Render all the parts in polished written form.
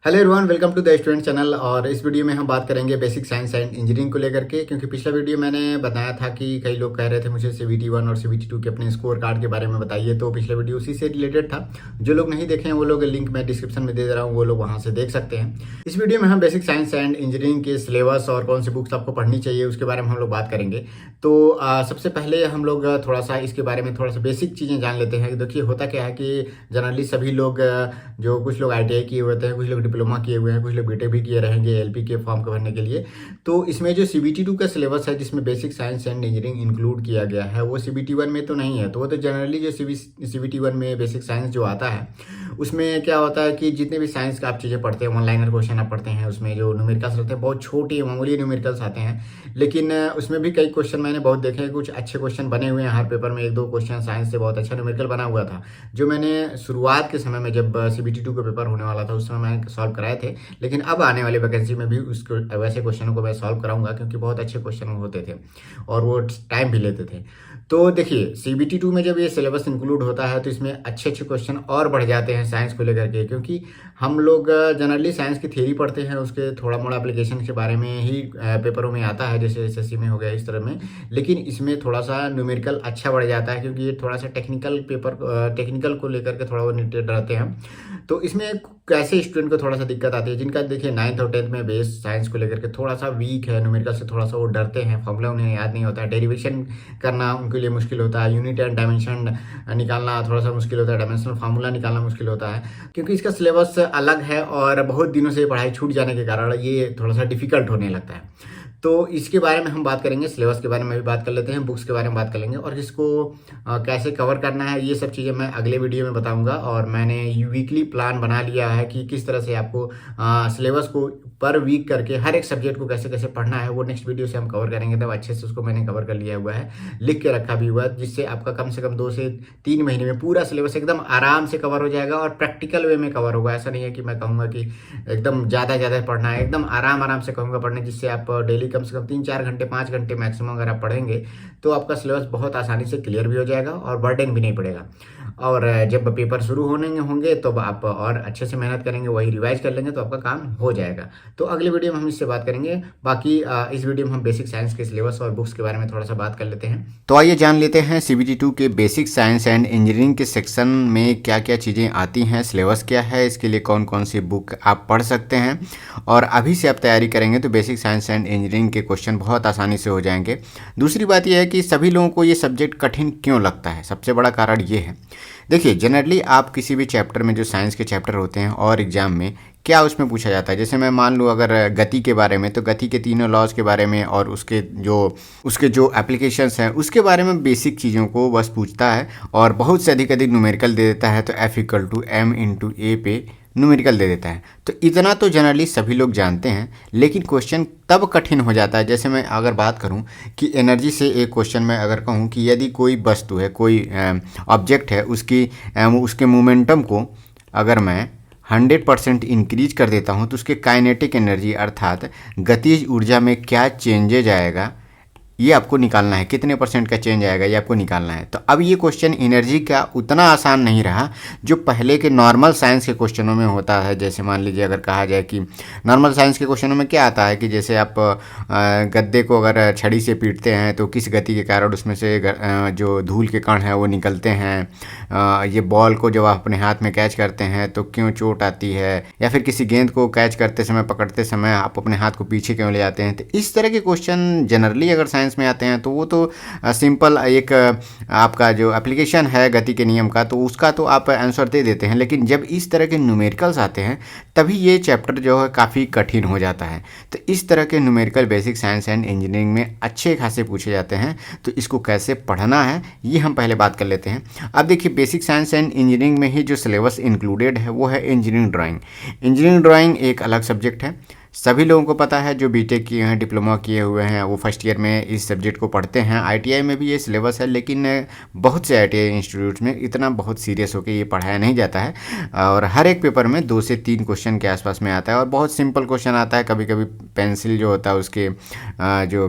Hello everyone, welcome to the student channel. और इस video में हम बात करेंगे बेसिक साइंस एंड इंजीनियरिंग को लेकर के, क्योंकि पिछला वीडियो मैंने बताया था कि कई लोग कह रहे थे मुझे CBT 1 और CBT 2 के अपने स्कोर कार्ड के बारे में बताइए। तो पिछला वीडियो उसी से रिलेटेड था। जो लोग नहीं देखे हैं वो लोग लिंक मैं डिस्क्रिप्शन में दे दे रहा हूँ, वो लोग वहाँ से देख सकते हैं। इस वीडियो में हम बेसिक साइंस एंड इंजीनियरिंग के सिलेबस और कौन सी बुक्स आपको पढ़नी चाहिए उसके बारे में हम लोग बात करेंगे। तो सबसे पहले हम लोग थोड़ा सा इसके बारे में थोड़ा सा बेसिक चीज़ें जान लेते हैं। देखिए, होता क्या है कि जनरली सभी लोग जो कुछ लोग ITI किए हुए थे, कुछ लोग डिप्लोमा किए हुए हैं, कुछ लोग BTech भी किए रहेंगे LP के फॉर्म को भरने के लिए। तो इसमें जो CBT 2 का सिलेबस है जिसमें basic science and engineering include किया गया है, वो CBT 1 में तो नहीं है। तो वो तो जनरली जो CBT 1 में बेसिक साइंस जो आता है उसमें क्या होता है कि जितने भी साइंस का आप चीज़ें पढ़ते हैं, वन लाइनर क्वेश्चन आप पढ़ते हैं, उसमें जो न्यूमेरिकल्स रहते हैं बहुत छोटे मामूली न्यूमेरिकल्स आते हैं। लेकिन उसमें भी कई क्वेश्चन मैंने बहुत देखे हैं, कुछ अच्छे क्वेश्चन बने हुए हैं हर पेपर में। एक दो क्वेश्चन साइंस से बहुत अच्छा न्यूमेरिकल बना हुआ था, जो मैंने शुरुआत के समय में जब CBT 2 का पेपर होने वाला था उस समय मैंने सॉल्व कराए थे। लेकिन अब आने वाली वैकेंसी में भी उसको वैसे क्वेश्चनों को मैं सॉल्व कराऊंगा, क्योंकि बहुत अच्छे क्वेश्चन होते थे और वो टाइम भी लेते थे। तो देखिए, CBT 2 में जब ये सिलेबस इंक्लूड होता है तो इसमें अच्छे अच्छे क्वेश्चन और बढ़ जाते हैं साइंस को लेकर के, क्योंकि हम लोग जनरली साइंस की थ्योरी पढ़ते हैं, उसके थोड़ा मोड़ा एप्लीकेशन के बारे में ही पेपरों में आता है, जैसे SSC में हो गया इस तरह में। लेकिन इसमें थोड़ा सा न्यूमेरिकल अच्छा बढ़ जाता है, क्योंकि ये थोड़ा सा टेक्निकल को लेकर के थोड़ा वो रिलेटेड रहते हैं। तो इसमें कैसे स्टूडेंट को थोड़ा सा दिक्कत आती है, जिनका देखिए 9th और 10th में बेस साइंस को लेकर के थोड़ा सा वीक है, न्यूमेरिकल से थोड़ा सा वो डरते हैं, फॉर्मूला उन्हें याद नहीं होता है, डेरिवेशन करना उनके लिए मुश्किल होता है, यूनिट एंड डायमेंशन निकालना थोड़ा सा मुश्किल होता है, डायमेंशनल फार्मूला निकालना मुश्किल होता है, क्योंकि इसका सिलेबस अलग है और बहुत दिनों से पढ़ाई छूट जाने के कारण ये थोड़ा सा डिफिकल्ट होने लगता है। तो इसके बारे में हम बात करेंगे, सिलेबस के बारे में भी बात कर लेते हैं, बुक्स के बारे में बात कर लेंगे, और इसको कैसे कवर करना है ये सब चीज़ें मैं अगले वीडियो में बताऊंगा। और मैंने वीकली प्लान बना लिया है कि किस तरह से आपको सिलेबस को पर वीक करके हर एक सब्जेक्ट को कैसे कैसे पढ़ना है, वो नेक्स्ट वीडियो से हम कवर करेंगे। तब अच्छे से उसको मैंने कवर कर लिया हुआ है, लिख के रखा भी हुआ है, जिससे आपका कम से कम 2 से 3 महीने में पूरा सिलेबस एकदम आराम से कवर हो जाएगा और प्रैक्टिकल वे में कवर होगा। ऐसा नहीं है कि मैं कहूँगा कि एकदम ज़्यादा पढ़ना है, एकदम आराम से कहूँगा पढ़ने, जिससे आप डेली कम से कम 3-4 घंटे 5 घंटे मैक्सिमम अगर आप पढ़ेंगे तो आपका सिलेबस बहुत आसानी से क्लियर भी हो जाएगा और बर्डन भी नहीं पड़ेगा। और जब पेपर शुरू होने होंगे तो आप और अच्छे से मेहनत करेंगे, वही रिवाइज कर लेंगे तो आपका काम हो जाएगा। तो अगले वीडियो में हम इससे बात करेंगे। बाकी इस वीडियो में हम बेसिक साइंस के सिलेबस और बुक्स के बारे में थोड़ा सा बात कर लेते हैं। तो आइए जान लेते हैं CBT 2 के बेसिक साइंस एंड इंजीनियरिंग के सेक्शन में क्या क्या चीज़ें आती हैं, सिलेबस क्या है, इसके लिए कौन कौन सी बुक आप पढ़ सकते हैं। और अभी से आप तैयारी करेंगे तो बेसिक साइंस एंड इंजीनियरिंग के क्वेश्चन बहुत आसानी से हो जाएंगे। दूसरी बात यह है कि सभी लोगों को ये सब्जेक्ट कठिन क्यों लगता है, सबसे बड़ा कारण ये है। देखिए, जनरली आप किसी भी चैप्टर में, जो साइंस के चैप्टर होते हैं और एग्जाम में क्या उसमें पूछा जाता है, जैसे मैं मान लूँ अगर गति के बारे में, तो गति के तीनों लॉज के बारे में और उसके जो एप्लीकेशंस हैं उसके बारे में बेसिक चीज़ों को बस पूछता है, और बहुत से अधिक न्यूमेरिकल दे देता है। तो F=m×a पे न्यूमेरिकल दे देता है। तो इतना तो जनरली सभी लोग जानते हैं, लेकिन क्वेश्चन तब कठिन हो जाता है। जैसे मैं अगर बात करूं कि एनर्जी से एक क्वेश्चन में अगर कहूं कि यदि कोई वस्तु है, कोई ऑब्जेक्ट है, उसके मोमेंटम को अगर मैं 100% इंक्रीज कर देता हूं तो उसके काइनेटिक एनर्जी अर्थात गतिज ऊर्जा में क्या चेंजेज आएगा, ये आपको निकालना है। कितने % का चेंज आएगा ये आपको निकालना है। तो अब ये क्वेश्चन एनर्जी का उतना आसान नहीं रहा जो पहले के नॉर्मल साइंस के क्वेश्चनों में होता है। जैसे मान लीजिए अगर कहा जाए कि नॉर्मल साइंस के क्वेश्चनों में क्या आता है कि जैसे आप गद्दे को अगर छड़ी से पीटते हैं तो किस गति के कारण उसमें से जो धूल के कण हैं वो निकलते हैं। ये बॉल को जब आप अपने हाथ में कैच करते हैं तो क्यों चोट आती है, या फिर किसी गेंद को कैच करते समय, पकड़ते समय आप अपने हाथ को पीछे क्यों ले जाते हैं। तो इस तरह के क्वेश्चन जनरली अगर साइंस में आते हैं तो वो तो सिंपल एक आपका जो एप्लीकेशन है गति के नियम का, तो उसका तो आप आंसर दे देते हैं। लेकिन जब इस तरह के न्यूमेरिकल्स आते हैं तभी ये चैप्टर जो है काफ़ी कठिन हो जाता है। तो इस तरह के numerical basic science and engineering में अच्छे खासे पूछे जाते हैं। तो इसको कैसे पढ़ना है ये हम पहले बात कर लेते हैं। अब देखिए, बेसिक साइंस एंड इंजीनियरिंग में ही जो सिलेबस इंक्लूडेड है वो है इंजीनियरिंग ड्राइंग। इंजीनियरिंग ड्राइंग एक अलग सब्जेक्ट है, सभी लोगों को पता है। जो BTech किए हैं, डिप्लोमा किए हुए हैं, वो फर्स्ट ईयर में इस सब्जेक्ट को पढ़ते हैं। ITI में भी ये सिलेबस है, लेकिन बहुत से ITI इंस्टीट्यूट्स में इतना बहुत सीरियस होकर ये पढ़ाया नहीं जाता है। और हर एक पेपर में 2 से 3 क्वेश्चन के आसपास में आता है, और बहुत सिंपल क्वेश्चन आता है। कभी कभी पेंसिल जो होता है उसके जो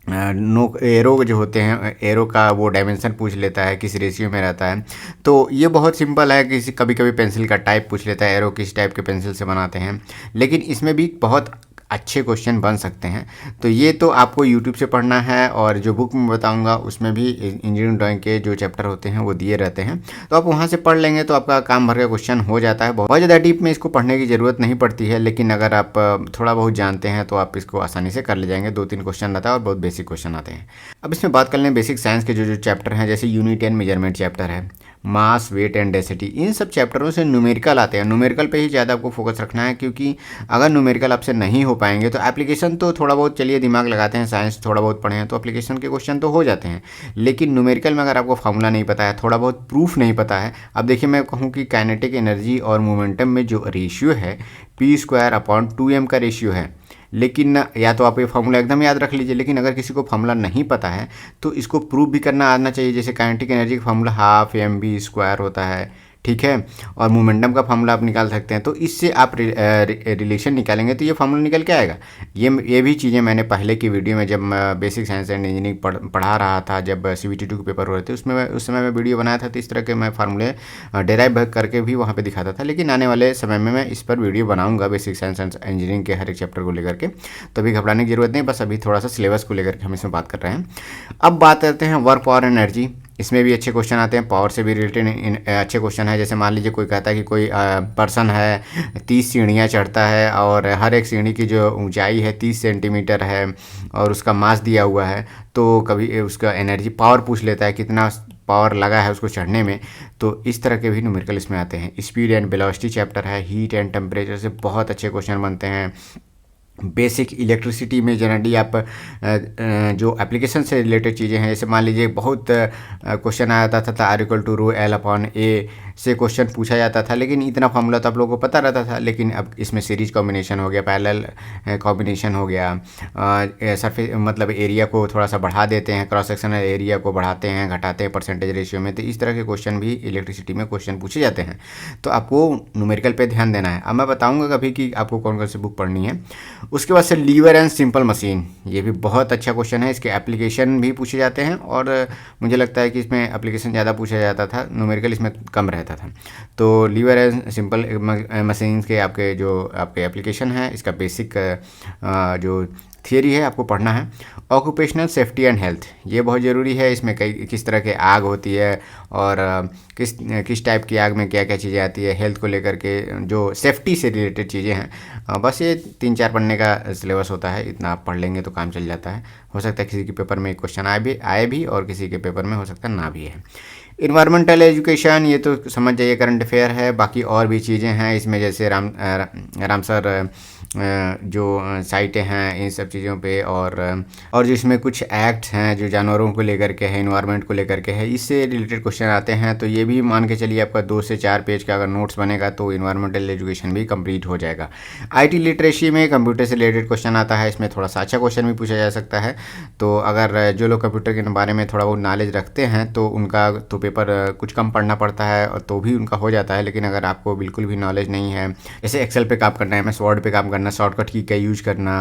नो एरो जो होते हैं, एरो का वो डायमेंशन पूछ लेता है, किस रेशियो में रहता है। तो ये बहुत सिंपल है, किसी कभी कभी पेंसिल का टाइप पूछ लेता है, एरो किस टाइप के पेंसिल से बनाते हैं, लेकिन इसमें भी बहुत अच्छे क्वेश्चन बन सकते हैं। तो ये तो आपको यूट्यूब से पढ़ना है, और जो बुक में बताऊंगा उसमें भी इंजीनियरिंग ड्राइंग के जो चैप्टर होते हैं वो दिए रहते हैं, तो आप वहाँ से पढ़ लेंगे तो आपका काम भर का क्वेश्चन हो जाता है। बहुत ज़्यादा डीप में इसको पढ़ने की ज़रूरत नहीं पड़ती है, लेकिन अगर आप थोड़ा बहुत जानते हैं तो आप इसको आसानी से कर ले जाएंगे। 2-3 क्वेश्चन आता है और बहुत बेसिक क्वेश्चन आते हैं। अब इसमें बात कर लें बेसिक साइंस के जो जो चैप्टर हैं, जैसे यूनिट एंड मेजरमेंट चैप्टर है, मास, वेट एंड डेंसिटी, इन सब चैप्टरों से न्यूमेरिकल आते हैं। न्यूमेरिकल पे ही ज़्यादा आपको फोकस रखना है, क्योंकि अगर न्यूमेरिकल आपसे नहीं हो पाएंगे तो एप्लीकेशन तो थोड़ा बहुत चलिए दिमाग लगाते हैं, साइंस थोड़ा बहुत पढ़े हैं तो एप्लीकेशन के क्वेश्चन तो हो जाते हैं, लेकिन न्यूमेरिकल में अगर आपको फार्मूला नहीं पता है, थोड़ा बहुत प्रूफ नहीं पता है। अब देखिए, मैं कहूँ कि काइनेटिक एनर्जी और मोमेंटम में जो रेशियो है p²/2m का रेशियो है, लेकिन या तो आप ये फार्मूला एकदम याद रख लीजिए, लेकिन अगर किसी को फार्मूला नहीं पता है तो इसको प्रूफ भी करना आना चाहिए। जैसे काइनेटिक एनर्जी का फार्मूला 12mv² होता है, ठीक है, और मोमेंटम का फार्मूला आप निकाल सकते हैं। तो इससे आप रिलेशन निकालेंगे तो ये फार्मूला निकल के आएगा। ये भी चीज़ें मैंने पहले की वीडियो में, जब बेसिक साइंस एंड इंजीनियरिंग पढ़ा रहा था, जब CBT 2 के पेपर हो रहे थे, उसमें उस समय मैं वीडियो बनाया था, तो इस तरह के मैं फार्मूले डेराइव करके भी वहाँ पे दिखाता था। लेकिन आने वाले समय में मैं इस पर वीडियो बनाऊंगा, बेसिक साइंस एंड इंजीनियरिंग के हर एक चैप्टर को लेकर के, तो अभी घबराने की जरूरत नहीं, बस अभी थोड़ा सा सिलेबस को लेकर के हम इसमें बात कर रहे हैं। अब बात करते हैं वर्क, पावर, एनर्जी। इसमें भी अच्छे क्वेश्चन आते हैं, पावर से भी रिलेटेड अच्छे क्वेश्चन है। जैसे मान लीजिए कोई कहता है कि कोई पर्सन है, 30 सीढ़ियाँ चढ़ता है और हर एक सीढ़ी की जो ऊंचाई है 30 सेंटीमीटर है, और उसका मास दिया हुआ है, तो कभी उसका एनर्जी पावर पूछ लेता है, कितना पावर लगा है उसको चढ़ने में। तो इस तरह के भी न्यूमेरिकल इसमें आते हैं। स्पीड एंड वेलोसिटी चैप्टर है, हीट एंड टेम्परेचर से बहुत अच्छे क्वेश्चन बनते हैं। बेसिक इलेक्ट्रिसिटी में जनरली आप जो एप्लीकेशन से रिलेटेड चीज़ें हैं, जैसे मान लीजिए बहुत क्वेश्चन आया था R=L/A से क्वेश्चन पूछा जाता था, लेकिन इतना फार्मूला तो आप लोगों को पता रहता था। लेकिन अब इसमें सीरीज कॉम्बिनेशन हो गया, पैरेलल कॉम्बिनेशन हो गया, सरफेस मतलब एरिया को थोड़ा सा बढ़ा देते हैं, क्रॉस सेक्शनल एरिया को बढ़ाते हैं घटाते हैं परसेंटेज रेशियो में। तो इस तरह के क्वेश्चन भी इलेक्ट्रिसिटी में क्वेश्चन पूछे जाते हैं, तो आपको न्यूमेरिकल पे ध्यान देना है। अब मैं बताऊँगा कभी कि आपको कौन कौन सी बुक पढ़नी है। उसके बाद से लीवर एंड सिंपल मशीन, ये भी बहुत अच्छा क्वेश्चन है। इसके एप्लीकेशन भी पूछे जाते हैं, और मुझे लगता है कि इसमें एप्लीकेशन ज़्यादा पूछा जाता था, न्यूमेरिकल इसमें कम रहता था। तो लीवर एंड सिंपल मशीन के आपके एप्लीकेशन है, इसका बेसिक जो थियरी है आपको पढ़ना है। ऑक्यूपेशनल सेफ्टी एंड हेल्थ, ये बहुत ज़रूरी है। इसमें कई किस तरह के आग होती है, और किस टाइप की आग में क्या क्या चीज़ें आती है, हेल्थ को लेकर के जो सेफ्टी से रिलेटेड चीज़ें हैं। बस ये 3-4 पढ़ने का सिलेबस होता है, इतना आप पढ़ लेंगे तो काम चल जाता है। हो सकता है किसी के पेपर में क्वेश्चन आए भी और किसी के पेपर में हो सकता है ना भी है। इन्वायरमेंटल एजुकेशन, ये तो समझ जाइए करंट अफेयर है। बाकी और भी चीज़ें हैं इसमें, जैसे रामसर जो साइटें हैं इन सब चीज़ों पे, और जो इसमें कुछ एक्ट्स हैं जो जानवरों को लेकर के है, इन्वायरमेंट को लेकर के है, इससे रिलेटेड क्वेश्चन आते हैं। तो ये भी मान के चलिए आपका 2 से 4 पेज का अगर नोट्स बनेगा तो इन्वायरमेंटल एजुकेशन भी कंप्लीट हो जाएगा। IT लिटरेसी में कंप्यूटर से रिलेटेड क्वेश्चन आता है, इसमें थोड़ा सा अच्छा क्वेश्चन भी पूछा जा सकता है। तो अगर जो लोग कंप्यूटर के बारे में थोड़ा बहुत नॉलेज रखते हैं तो उनका तो पेपर कुछ कम पढ़ना पड़ता है, और तो भी उनका हो जाता है। लेकिन अगर आपको बिल्कुल भी नॉलेज नहीं है, जैसे एक्सेल पे काम करना है, MS वर्ड पे काम करना, शॉर्टकट की का यूज करना,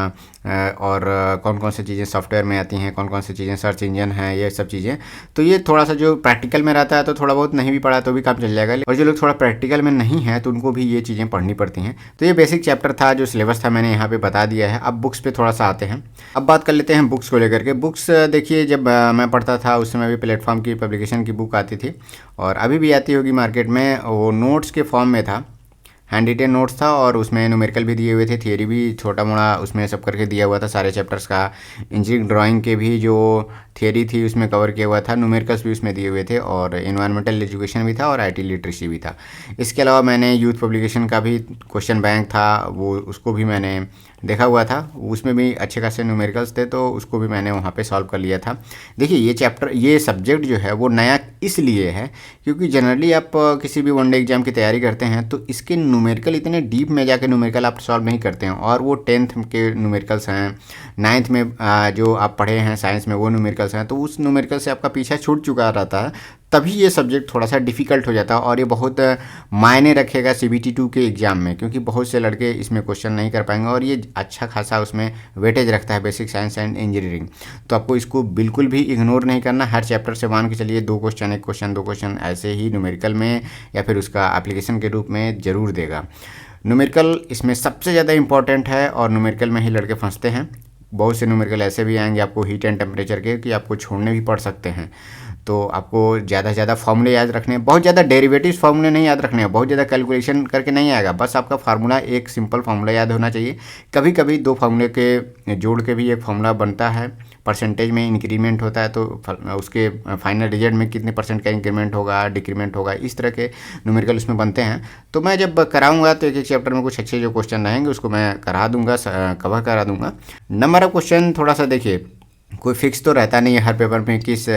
और कौन कौन सी चीज़ें सॉफ्टवेयर में आती हैं, कौन कौन सी चीज़ें सर्च इंजन है, ये सब चीज़ें, तो ये थोड़ा सा जो प्रैक्टिकल में रहता है तो थोड़ा बहुत नहीं भी पढ़ा तो भी काम चल जाएगा। और जो लोग थोड़ा प्रैक्टिकल में नहीं है तो उनको भी ये चीज़ें पढ़नी पड़ती हैं। तो ये बेसिक चैप्टर था, जो सिलेबस था मैंने यहाँ पे बता दिया है। अब बुक्स पे थोड़ा सा आते हैं। अब बात कर लेते हैं बुक्स को लेकर के। बुक्स देखिए, जब मैं पढ़ता था उस समय भी प्लेटफॉर्म की पब्लिकेशन की बुक आती थी, और अभी भी आती होगी मार्केट में। वो नोट्स के फॉर्म में था, हैंड रिटेन नोट्स था, और उसमें न्यूमेरिकल भी दिए हुए थे, थियरी भी छोटा मोटा उसमें सब करके दिया हुआ था सारे चैप्टर्स का। इंजीनियरिंग ड्राइंग के भी जो थियरी थी उसमें कवर किया हुआ था, न्यूमेरिकल्स भी उसमें दिए हुए थे, और इन्वायरमेंटल एजुकेशन भी था, और IT लिटरेसी भी था। इसके अलावा मैंने यूथ पब्लिकेशन का भी क्वेश्चन बैंक था, वो उसको भी मैंने देखा हुआ था, उसमें भी अच्छे खासे न्यूमेरिकल्स थे, तो उसको भी मैंने वहाँ पे सॉल्व कर लिया था। देखिए, ये सब्जेक्ट जो है वो नया इसलिए है क्योंकि जनरली आप किसी भी वनडे एग्जाम की तैयारी करते हैं तो इसके न्यूमेरिकल इतने डीप में जाके न्यूमेरिकल आप सॉल्व नहीं करते हैं, और वो 10th के न्यूमेरिकल्स हैं, 9th में जो आप पढ़े हैं साइंस में वो न्यूमेरिकल्स हैं, तो उस न्यूमेरिकल से आपका पीछा छूट चुका रहता है। तभी ये सब्जेक्ट थोड़ा सा डिफ़िकल्ट हो जाता है और ये बहुत मायने रखेगा CBT2 के एग्ज़ाम में, क्योंकि बहुत से लड़के इसमें क्वेश्चन नहीं कर पाएंगे और ये अच्छा खासा उसमें वेटेज रखता है बेसिक साइंस एंड इंजीनियरिंग। तो आपको इसको बिल्कुल भी इग्नोर नहीं करना। हर चैप्टर से मान के चलिए 2 क्वेश्चन, 1 क्वेश्चन, 2 क्वेश्चन ऐसे ही न्यूमेरिकल में या फिर उसका एप्लीकेशन के रूप में ज़रूर देगा। न्यूमेरिकल इसमें सबसे ज़्यादा इंपॉर्टेंट है और न्यूमेरिकल में ही लड़के फंसते हैं। बहुत से न्यूमेरिकल ऐसे भी आएंगे आपको हीट एंड टेम्परेचर के कि आपको छोड़ने भी पड़ सकते हैं। तो आपको ज़्यादा से ज़्यादा फॉर्मूले याद रखने हैं, बहुत ज़्यादा डेरिवेटिव्स फॉर्मूले नहीं याद रखने हैं, बहुत ज़्यादा कैलकुलेशन करके नहीं आएगा। बस आपका फार्मूला एक सिंपल फार्मूला याद होना चाहिए। कभी कभी 2 फार्मूले के जोड़ के भी एक फार्मूला बनता है। परसेंटेज में इंक्रीमेंट होता है तो उसके फाइनल रिजल्ट में कितने परसेंट का इंक्रीमेंट होगा, डिक्रीमेंट होगा, इस तरह के न्यूमेरिकल उसमें बनते हैं। तो मैं जब कराऊंगा तो एक एक चैप्टर में कुछ अच्छे जो क्वेश्चन रहेंगे उसको मैं करा दूंगा, कवर करा दूंगा। नंबर ऑफ क्वेश्चन थोड़ा सा देखिए, कोई फिक्स तो रहता नहीं है हर पेपर में किस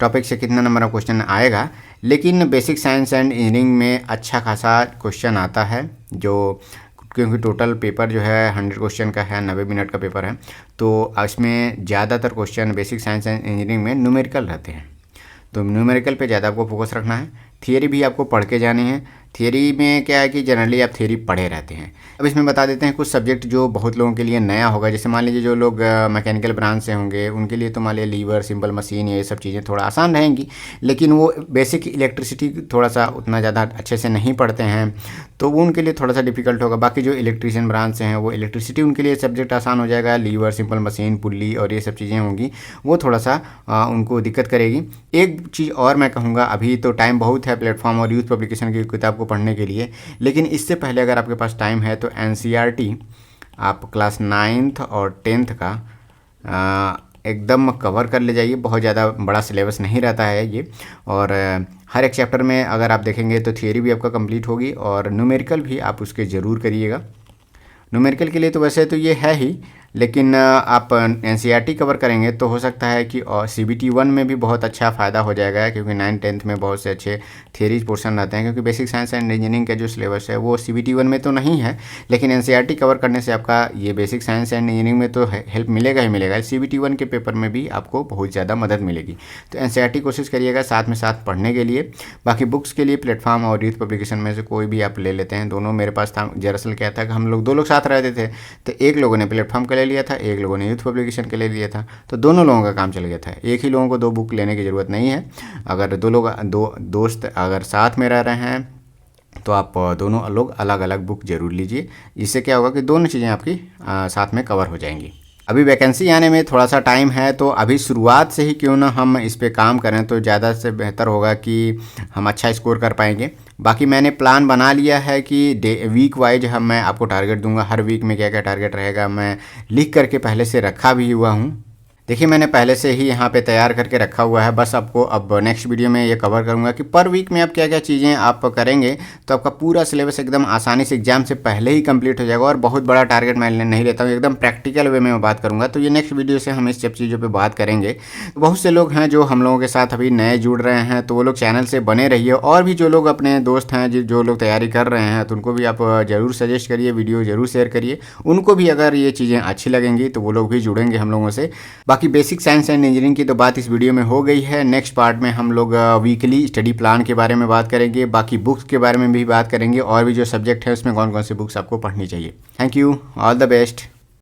टॉपिक से कितना नंबर ऑफ क्वेश्चन आएगा, लेकिन बेसिक साइंस एंड इंजीनियरिंग में अच्छा खासा क्वेश्चन आता है। जो क्योंकि टोटल पेपर जो है 100 क्वेश्चन का है, 90 मिनट का पेपर है, तो इसमें ज़्यादातर question basic science and engineering में न्यूमेरिकल रहते हैं। तो न्यूमेरिकल पे ज़्यादा आपको फोकस रखना है। थियरी भी आपको पढ़ के जानी है। थियरी में क्या है कि जनरली आप थियरी पढ़े रहते हैं। अब इसमें बता देते हैं कुछ सब्जेक्ट जो बहुत लोगों के लिए नया होगा। जैसे मान लीजिए जो लोग मैकेनिकल ब्रांच से होंगे उनके लिए तो मान लीजिए लीवर, सिंपल मशीन, ये सब चीज़ें थोड़ा आसान रहेंगी, लेकिन वो बेसिक इलेक्ट्रिसिटी थोड़ा सा उतना ज़्यादा अच्छे से नहीं पढ़ते हैं तो वो उनके लिए थोड़ा सा डिफिकल्ट होगा। बाकी जो इलेक्ट्रीशियन ब्रांच से हैं वो इलेक्ट्रिसिटी उनके लिए सब्जेक्ट आसान हो जाएगा। लीवर, सिंपल मशीन, पुल्ली और ये सब चीज़ें होंगी, वो थोड़ा सा उनको दिक्कत करेगी। एक चीज़ और मैं कहूँगा, अभी तो टाइम बहुत है प्लेटफॉर्म और यूथ पब्लिकेशन की किताब को पढ़ने के लिए, लेकिन इससे पहले अगर आपके पास टाइम है तो NCERT आप क्लास 9th और 10th का एकदम कवर कर ले जाइए। बहुत ज़्यादा बड़ा सिलेबस नहीं रहता है ये, और हर एक चैप्टर में अगर आप देखेंगे तो थियरी भी आपका कंप्लीट होगी और न्यूमेरिकल भी आप उसके ज़रूर करिएगा। न्यूमेरिकल के लिए तो वैसे तो ये है ही, लेकिन आप NCERT कवर करेंगे तो हो सकता है कि CBT1 में भी बहुत अच्छा फ़ायदा हो जाएगा, क्योंकि 9th-10th में बहुत से अच्छे थियरीज पोर्शन रहते हैं। क्योंकि बेसिक साइंस एंड इंजीनियरिंग का जो सिलेबस है वो CBT1 में तो नहीं है, लेकिन NCERT कवर करने से आपका ये बेसिक साइंस एंड इंजीनियरिंग में तो हेल्प मिलेगा ही मिलेगा। CBT1 के पेपर में भी आपको बहुत ज़्यादा मदद मिलेगी। तो NCERT कोशिश करिएगा साथ में साथ पढ़ने के लिए। बाकी बुक्स के लिए प्लेटफॉर्म और यूथ पब्लिकेशन में से कोई भी आप ले लेते हैं, दोनों मेरे पास था। दरअसल क्या था कि हम लोग 2 लोग साथ रहते थे, तो एक लोगों ने प्लेटफॉर्म के ले लिया था, एक लोगों ने यूथ पब्लिकेशन के ले लिया था, तो दोनों लोगों का काम चल गया था। एक ही लोगों को 2 बुक लेने की ज़रूरत नहीं है। अगर 2 दोस्त अगर साथ में रह रहे हैं तो आप दोनों लोग अलग अलग बुक जरूर लीजिए। इससे क्या होगा कि दोनों चीज़ें आपकी साथ में कवर हो जाएंगी। अभी वैकेंसी आने में थोड़ा सा टाइम है, तो अभी शुरुआत से ही क्यों ना हम इस पे काम करें तो ज़्यादा से बेहतर होगा कि हम अच्छा स्कोर कर पाएंगे। बाकी मैंने प्लान बना लिया है कि वीक वाइज मैं आपको टारगेट दूंगा। हर वीक में क्या क्या टारगेट रहेगा मैं लिख करके पहले से रखा भी हुआ हूँ। देखिए मैंने पहले से ही यहाँ पे तैयार करके रखा हुआ है, बस आपको अब नेक्स्ट वीडियो में ये कवर करूँगा कि पर वीक में आप क्या क्या चीज़ें आप करेंगे तो आपका पूरा सिलेबस एकदम आसानी से एग्जाम से पहले ही कंप्लीट हो जाएगा। और बहुत बड़ा टारगेट मैं नहीं लेता हूँ, एकदम प्रैक्टिकल वे में बात करूँगा। तो ये नेक्स्ट वीडियो से हम इस सब चीज़ों पर बात करेंगे। बहुत से लोग हैं जो हम लोगों के साथ अभी नए जुड़ रहे हैं, तो वो लोग चैनल से बने रहिए। और भी जो लोग अपने दोस्त हैं जो लोग तैयारी कर रहे हैं तो उनको भी आप ज़रूर सजेस्ट करिए, वीडियो ज़रूर शेयर करिए। उनको भी अगर ये चीज़ें अच्छी लगेंगी तो वो लोग भी जुड़ेंगे हम लोगों से। बाकी बेसिक साइंस इंजीनियरिंग की तो बात इस वीडियो में हो गई है। नेक्स्ट पार्ट में हम लोग वीकली स्टडी प्लान के बारे में बात करेंगे, बाकी बुक्स के बारे में भी बात करेंगे, और भी जो सब्जेक्ट है उसमें कौन कौन सी बुक्स आपको पढ़नी चाहिए। Thank you, all the best.